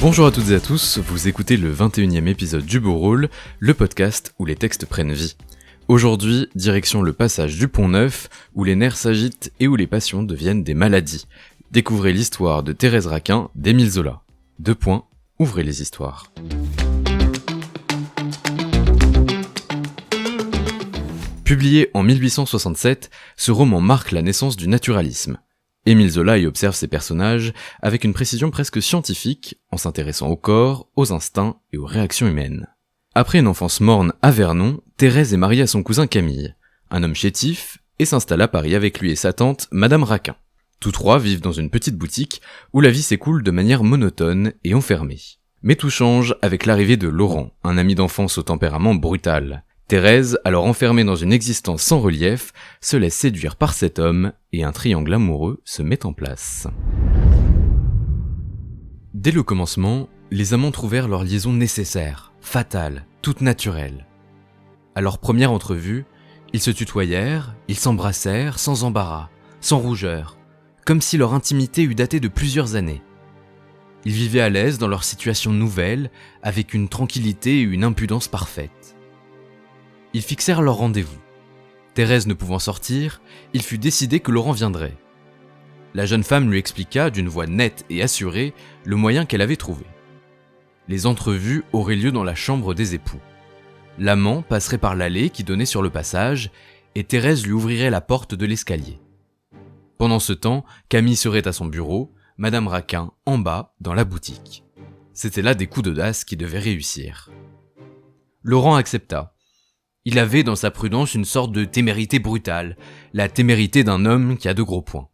Bonjour à toutes et à tous, vous écoutez le 21e épisode du Beau Rôle, le podcast où les textes prennent vie. Aujourd'hui, direction le passage du Pont-Neuf, où les nerfs s'agitent et où les passions deviennent des maladies. Découvrez l'histoire de Thérèse Raquin d'Émile Zola. Ouvrez les histoires. Publié en 1867, ce roman marque la naissance du naturalisme. Émile Zola y observe ses personnages avec une précision presque scientifique, en s'intéressant au corps, aux instincts et aux réactions humaines. Après une enfance morne à Vernon, Thérèse est mariée à son cousin Camille, un homme chétif, et s'installe à Paris avec lui et sa tante, Madame Raquin. Tous trois vivent dans une petite boutique où la vie s'écoule de manière monotone et enfermée. Mais tout change avec l'arrivée de Laurent, un ami d'enfance au tempérament brutal. Thérèse, alors enfermée dans une existence sans relief, se laisse séduire par cet homme et un triangle amoureux se met en place. Dès le commencement, les amants trouvèrent leur liaison nécessaire, fatale, toute naturelle. À leur première entrevue, ils se tutoyèrent, ils s'embrassèrent sans embarras, sans rougeur, comme si leur intimité eût daté de plusieurs années. Ils vivaient à l'aise dans leur situation nouvelle, avec une tranquillité et une impudence parfaite. Ils fixèrent leur rendez-vous. Thérèse ne pouvant sortir, il fut décidé que Laurent viendrait. La jeune femme lui expliqua d'une voix nette et assurée le moyen qu'elle avait trouvé. Les entrevues auraient lieu dans la chambre des époux. L'amant passerait par l'allée qui donnait sur le passage et Thérèse lui ouvrirait la porte de l'escalier. Pendant ce temps, Camille serait à son bureau, Madame Raquin en bas dans la boutique. C'étaient là des coups d'audace qui devaient réussir. Laurent accepta. Il avait dans sa prudence une sorte de témérité brutale, la témérité d'un homme qui a de gros poings.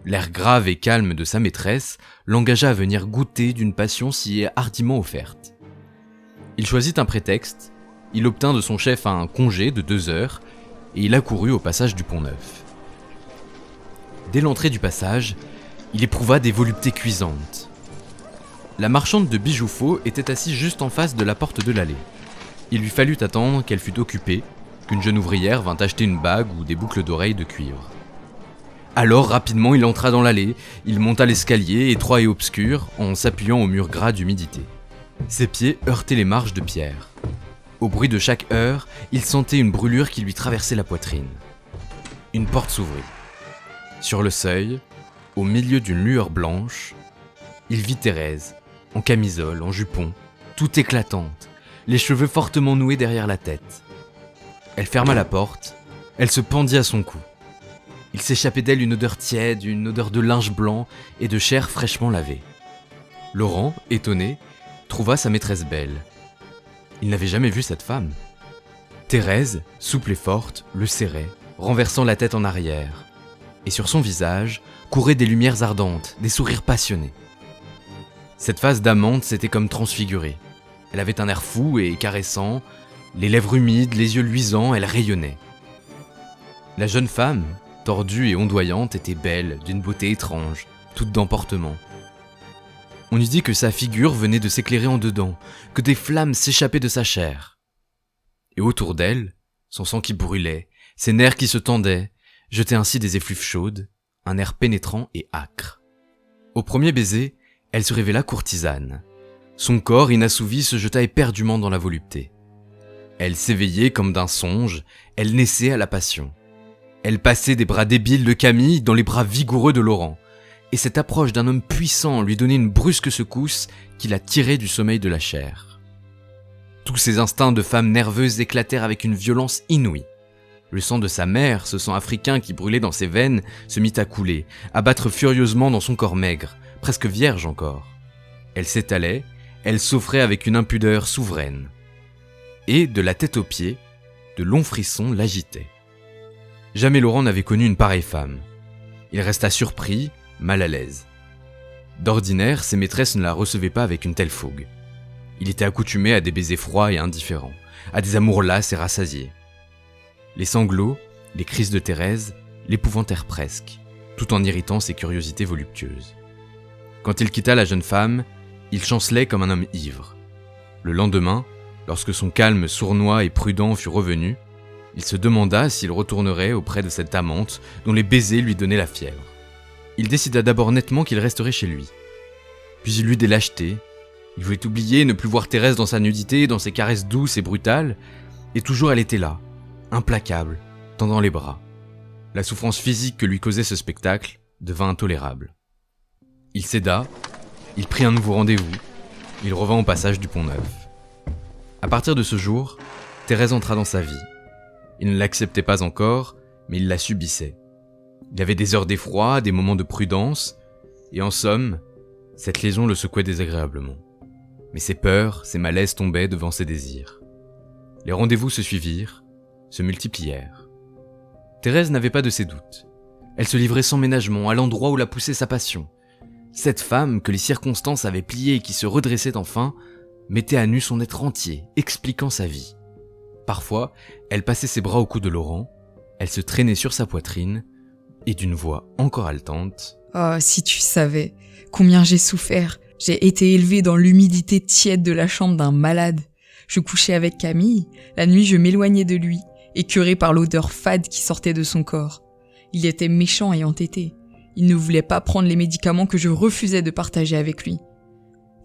L'air grave et calme de sa maîtresse l'engagea à venir goûter d'une passion si hardiment offerte. Il choisit un prétexte, il obtint de son chef un congé de 2 heures et il accourut au passage du Pont-Neuf. Dès l'entrée du passage, il éprouva des voluptés cuisantes. La marchande de bijoux faux était assise juste en face de la porte de l'allée. Il lui fallut attendre qu'elle fût occupée, qu'une jeune ouvrière vint acheter une bague ou des boucles d'oreilles de cuivre. Alors rapidement il entra dans l'allée, il monta l'escalier étroit et obscur en s'appuyant au mur gras d'humidité. Ses pieds heurtaient les marches de pierre. Au bruit de chaque heure, il sentait une brûlure qui lui traversait la poitrine. Une porte s'ouvrit. Sur le seuil, au milieu d'une lueur blanche, il vit Thérèse, en camisole, en jupon, toute éclatante, les cheveux fortement noués derrière la tête. Elle ferma la porte, elle se pendit à son cou. Il s'échappait d'elle une odeur tiède, une odeur de linge blanc et de chair fraîchement lavée. Laurent, étonné, trouva sa maîtresse belle. Il n'avait jamais vu cette femme. Thérèse, souple et forte, le serrait, renversant la tête en arrière. Et sur son visage couraient des lumières ardentes, des sourires passionnés. Cette face d'amante s'était comme transfigurée. Elle avait un air fou et caressant, les lèvres humides, les yeux luisants, elle rayonnait. La jeune femme, tordue et ondoyante, était belle, d'une beauté étrange, toute d'emportement. On eût dit que sa figure venait de s'éclairer en dedans, que des flammes s'échappaient de sa chair. Et autour d'elle, son sang qui brûlait, ses nerfs qui se tendaient, jetaient ainsi des effluves chaudes, un air pénétrant et âcre. Au premier baiser, elle se révéla courtisane. Son corps inassouvi se jeta éperdument dans la volupté. Elle s'éveillait comme d'un songe, elle naissait à la passion. Elle passait des bras débiles de Camille dans les bras vigoureux de Laurent, et cette approche d'un homme puissant lui donnait une brusque secousse qui la tirait du sommeil de la chair. Tous ses instincts de femme nerveuse éclatèrent avec une violence inouïe. Le sang de sa mère, ce sang africain qui brûlait dans ses veines, se mit à couler, à battre furieusement dans son corps maigre, presque vierge encore. Elle s'étalait, elle s'offrait avec une impudeur souveraine. Et, de la tête aux pieds, de longs frissons l'agitaient. Jamais Laurent n'avait connu une pareille femme. Il resta surpris, mal à l'aise. D'ordinaire, ses maîtresses ne la recevaient pas avec une telle fougue. Il était accoutumé à des baisers froids et indifférents, à des amours lasses et rassasiés. Les sanglots, les crises de Thérèse, l'épouvantèrent presque, tout en irritant ses curiosités voluptueuses. Quand il quitta la jeune femme, il chancelait comme un homme ivre. Le lendemain, lorsque son calme sournois et prudent fut revenu, il se demanda s'il retournerait auprès de cette amante dont les baisers lui donnaient la fièvre. Il décida d'abord nettement qu'il resterait chez lui. Puis il eut des lâchetés. Il voulait oublier, ne plus voir Thérèse dans sa nudité, dans ses caresses douces et brutales. Et toujours elle était là, implacable, tendant les bras. La souffrance physique que lui causait ce spectacle devint intolérable. Il céda, il prit un nouveau rendez-vous, il revint au passage du Pont-Neuf. À partir de ce jour, Thérèse entra dans sa vie. Il ne l'acceptait pas encore, mais il la subissait. Il avait des heures d'effroi, des moments de prudence, et en somme, cette liaison le secouait désagréablement. Mais ses peurs, ses malaises tombaient devant ses désirs. Les rendez-vous se suivirent, se multiplièrent. Thérèse n'avait pas de ses doutes. Elle se livrait sans ménagement à l'endroit où la poussait sa passion. Cette femme que les circonstances avaient pliée et qui se redressait enfin, mettait à nu son être entier, expliquant sa vie. Parfois, elle passait ses bras au cou de Laurent, elle se traînait sur sa poitrine, et d'une voix encore haletante. « Oh, si tu savais combien j'ai souffert. J'ai été élevée dans l'humidité tiède de la chambre d'un malade. Je couchais avec Camille, la nuit je m'éloignais de lui, écœurée par l'odeur fade qui sortait de son corps. Il était méchant et entêté. Il ne voulait pas prendre les médicaments que je refusais de partager avec lui.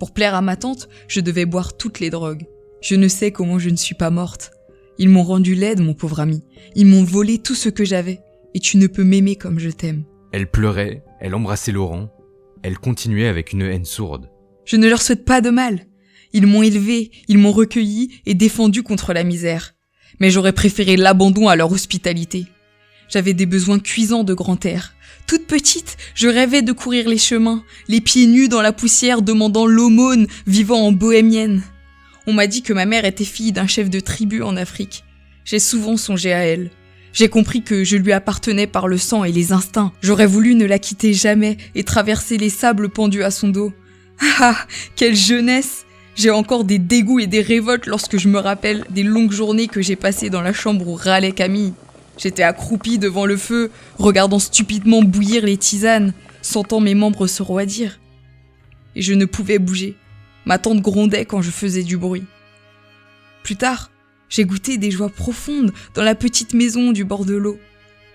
Pour plaire à ma tante, je devais boire toutes les drogues. Je ne sais comment je ne suis pas morte. Ils m'ont rendu laide, mon pauvre ami. Ils m'ont volé tout ce que j'avais. Et tu ne peux m'aimer comme je t'aime. » Elle pleurait, elle embrassait Laurent. Elle continuait avec une haine sourde. « Je ne leur souhaite pas de mal. Ils m'ont élevée, ils m'ont recueillie et défendue contre la misère. Mais j'aurais préféré l'abandon à leur hospitalité. J'avais des besoins cuisants de grand air. Toute petite, je rêvais de courir les chemins, les pieds nus dans la poussière demandant l'aumône, vivant en bohémienne. On m'a dit que ma mère était fille d'un chef de tribu en Afrique. J'ai souvent songé à elle. J'ai compris que je lui appartenais par le sang et les instincts. J'aurais voulu ne la quitter jamais et traverser les sables pendus à son dos. Ah, quelle jeunesse! J'ai encore des dégoûts et des révoltes lorsque je me rappelle des longues journées que j'ai passées dans la chambre où râlait Camille. J'étais accroupie devant le feu, regardant stupidement bouillir les tisanes, sentant mes membres se roidir. Et je ne pouvais bouger. Ma tante grondait quand je faisais du bruit. Plus tard, j'ai goûté des joies profondes dans la petite maison du bord de l'eau.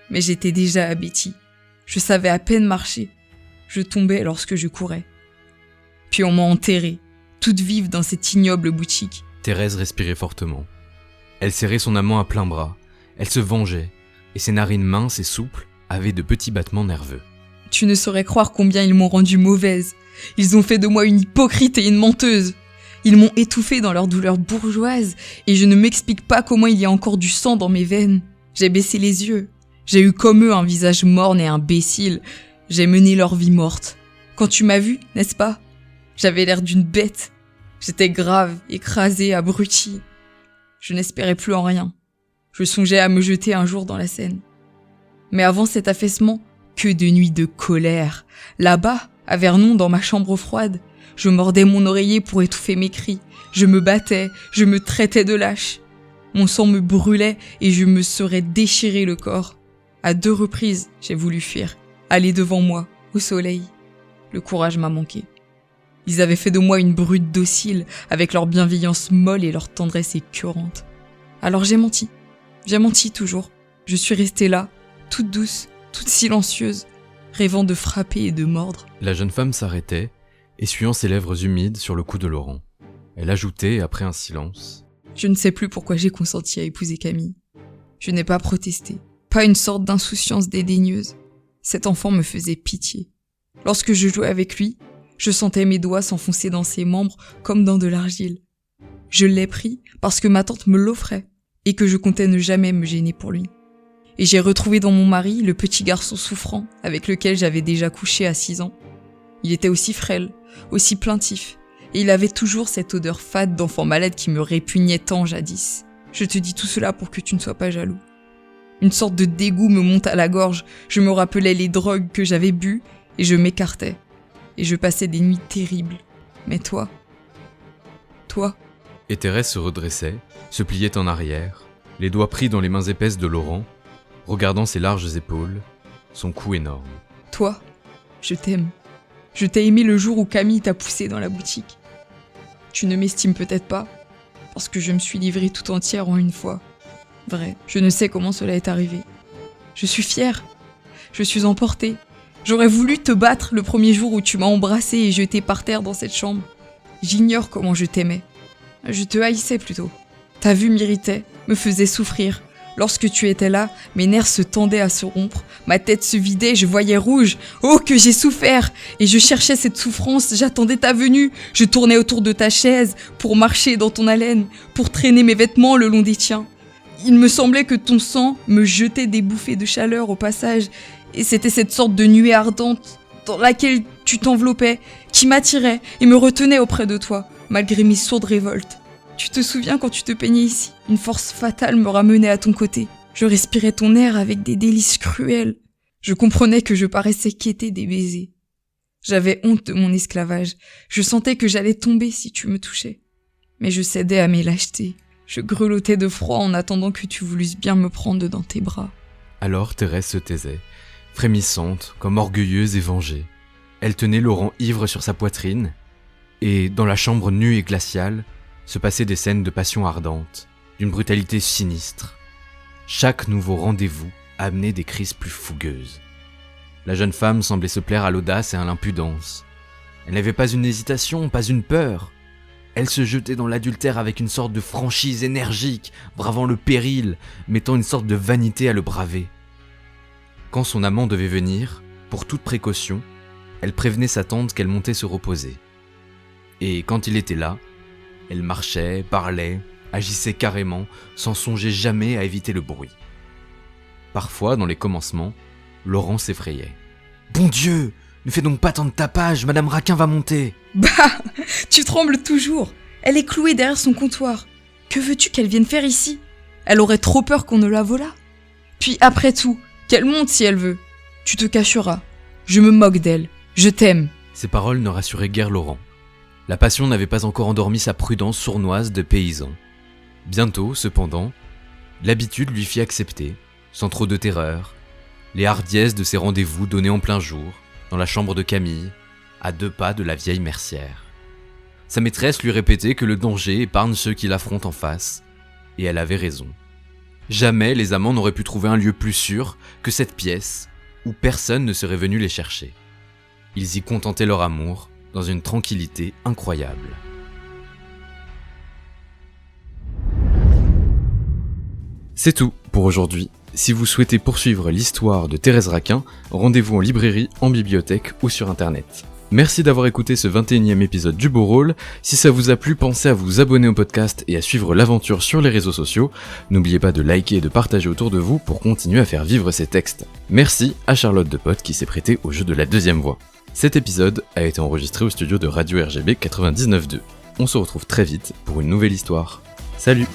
Mais j'étais déjà abétie. Je savais à peine marcher. Je tombais lorsque je courais. Puis on m'a enterrée, toute vive dans cette ignoble boutique. Thérèse respirait fortement. Elle serrait son amant à plein bras. Elle se vengeait, et ses narines minces et souples avaient de petits battements nerveux. Tu ne saurais croire combien ils m'ont rendue mauvaise. Ils ont fait de moi une hypocrite et une menteuse. Ils m'ont étouffée dans leur douleur bourgeoise, et je ne m'explique pas comment il y a encore du sang dans mes veines. J'ai baissé les yeux. J'ai eu comme eux un visage morne et imbécile. J'ai mené leur vie morte. Quand tu m'as vue, n'est-ce pas? J'avais l'air d'une bête. J'étais grave, écrasée, abrutie. Je n'espérais plus en rien. Je songeais à me jeter un jour dans la Seine. Mais avant cet affaissement, que de nuits de colère. Là-bas, à Vernon, dans ma chambre froide, je mordais mon oreiller pour étouffer mes cris. Je me battais, je me traitais de lâche. Mon sang me brûlait et je me serais déchiré le corps. À 2 reprises, j'ai voulu fuir, aller devant moi, au soleil. Le courage m'a manqué. Ils avaient fait de moi une brute docile, avec leur bienveillance molle et leur tendresse écœurante. Alors j'ai menti. J'ai menti toujours. Je suis restée là, toute douce, toute silencieuse, rêvant de frapper et de mordre. La jeune femme s'arrêtait, essuyant ses lèvres humides sur le cou de Laurent. Elle ajoutait, après un silence: Je ne sais plus pourquoi j'ai consenti à épouser Camille. Je n'ai pas protesté, pas une sorte d'insouciance dédaigneuse. Cet enfant me faisait pitié. Lorsque je jouais avec lui, je sentais mes doigts s'enfoncer dans ses membres comme dans de l'argile. Je l'ai pris parce que ma tante me l'offrait et que je comptais ne jamais me gêner pour lui. Et j'ai retrouvé dans mon mari le petit garçon souffrant avec lequel j'avais déjà couché à 6 ans. Il était aussi frêle, aussi plaintif, et il avait toujours cette odeur fade d'enfant malade qui me répugnait tant jadis. Je te dis tout cela pour que tu ne sois pas jaloux. Une sorte de dégoût me monte à la gorge, je me rappelais les drogues que j'avais bues, et je m'écartais. Et je passais des nuits terribles. Mais toi... Et Thérèse se redressait, se pliait en arrière, les doigts pris dans les mains épaisses de Laurent, regardant ses larges épaules, son cou énorme. Toi, je t'aime. Je t'ai aimé le jour où Camille t'a poussé dans la boutique. Tu ne m'estimes peut-être pas, parce que je me suis livrée tout entière en une fois. Vrai, je ne sais comment cela est arrivé. Je suis fière. Je suis emportée. J'aurais voulu te battre le premier jour où tu m'as embrassé et jeté par terre dans cette chambre. J'ignore comment je t'aimais. Je te haïssais plutôt. Ta vue m'irritait, me faisait souffrir. Lorsque tu étais là, mes nerfs se tendaient à se rompre, ma tête se vidait, je voyais rouge. Oh, que j'ai souffert! Et je cherchais cette souffrance, j'attendais ta venue. Je tournais autour de ta chaise pour marcher dans ton haleine, pour traîner mes vêtements le long des tiens. Il me semblait que ton sang me jetait des bouffées de chaleur au passage, et c'était cette sorte de nuée ardente dans laquelle tu t'enveloppais, qui m'attirait et me retenait auprès de toi, malgré mes sourdes révoltes. Tu te souviens quand tu te peignais ici? Une force fatale me ramenait à ton côté. Je respirais ton air avec des délices cruels. Je comprenais que je paraissais quêter des baisers. J'avais honte de mon esclavage. Je sentais que j'allais tomber si tu me touchais. Mais je cédais à mes lâchetés. Je grelottais de froid en attendant que tu voulusses bien me prendre dans tes bras. Alors Thérèse se taisait, frémissante, comme orgueilleuse et vengée. Elle tenait Laurent ivre sur sa poitrine, et dans la chambre nue et glaciale, se passaient des scènes de passion ardente, d'une brutalité sinistre. Chaque nouveau rendez-vous amenait des crises plus fougueuses. La jeune femme semblait se plaire à l'audace et à l'impudence. Elle n'avait pas une hésitation, pas une peur. Elle se jetait dans l'adultère avec une sorte de franchise énergique, bravant le péril, mettant une sorte de vanité à le braver. Quand son amant devait venir, pour toute précaution, elle prévenait sa tante qu'elle montait se reposer. Et quand il était là, elle marchait, parlait, agissait carrément, sans songer jamais à éviter le bruit. Parfois, dans les commencements, Laurent s'effrayait. « Bon Dieu, ne fais donc pas tant de tapage, Madame Raquin va monter !» Bah, tu trembles toujours. Elle est clouée derrière son comptoir. Que veux-tu qu'elle vienne faire ici? Elle aurait trop peur qu'on ne la volât. Puis après tout, qu'elle monte si elle veut. Tu te cacheras. Je me moque d'elle. Je t'aime. Ces paroles ne rassuraient guère Laurent. La passion n'avait pas encore endormi sa prudence sournoise de paysan. Bientôt, cependant, l'habitude lui fit accepter, sans trop de terreur, les hardiesses de ses rendez-vous donnés en plein jour, dans la chambre de Camille, à 2 pas de la vieille mercière. Sa maîtresse lui répétait que le danger épargne ceux qui l'affrontent en face, et elle avait raison. Jamais les amants n'auraient pu trouver un lieu plus sûr que cette pièce, où personne ne serait venu les chercher. Ils y contentaient leur amour, dans une tranquillité incroyable. C'est tout pour aujourd'hui. Si vous souhaitez poursuivre l'histoire de Thérèse Raquin, rendez-vous en librairie, en bibliothèque ou sur internet. Merci d'avoir écouté ce 21e épisode du Beau Rôle. Si ça vous a plu, pensez à vous abonner au podcast et à suivre l'aventure sur les réseaux sociaux. N'oubliez pas de liker et de partager autour de vous pour continuer à faire vivre ces textes. Merci à Charlotte Depote qui s'est prêtée au jeu de la deuxième voix. Cet épisode a été enregistré au studio de Radio RGB 99.2. On se retrouve très vite pour une nouvelle histoire. Salut!